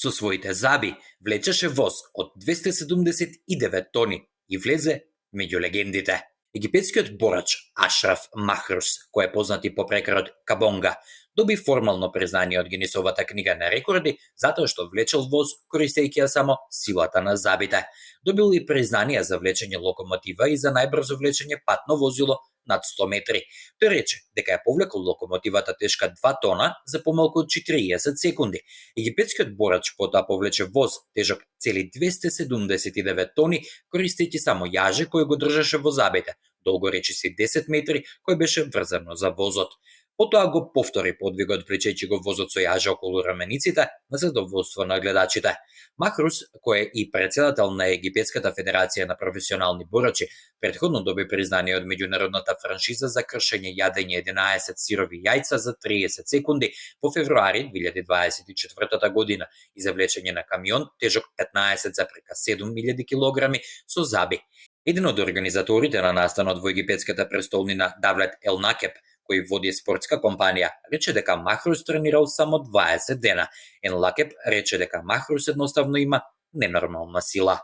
Со своите заби влечеше воз од 279 тони и влезе меѓу легендите. Египетскиот борач Ашраф Махрус, кој е познат и по прекарот Кабонга, доби формално признание од Гинисовата книга на рекорди затоа што влечел воз користејќи ја само силата на забите. Добил и признание за влечење локомотива и за најбрзо влечење патно возило над 100 метри. Тој рече дека ја повлекол локомотивата тешка 2 тона за помалку од 40 секунди. Египетскиот борач потоа повлече воз тежок цели 279 тони, користејќи само јаже кој го држеше во забите, долго речиси 10 метри, кој беше врзано за возот. Потоа го повтори подвигот влечејќи го возот со јаже околу рамениците на задоволство на гледачите. Махрус, кој е и председател на Египетската федерација на професионални борачи, претходно доби признание од меѓународната франшиза за кршење јадење 11 сирови јајца за 30 секунди во февруари 2024 година и за влечење на камион тежок 15,7 килограми со заби. Еден од организаторите на настанот во египетската престолнина Давлет Ел Накеп, кој води спортска компанија, рече дека Махрус тренирал само 20 дена. Ел Накеп рече дека Махрус едноставно има ненормална сила.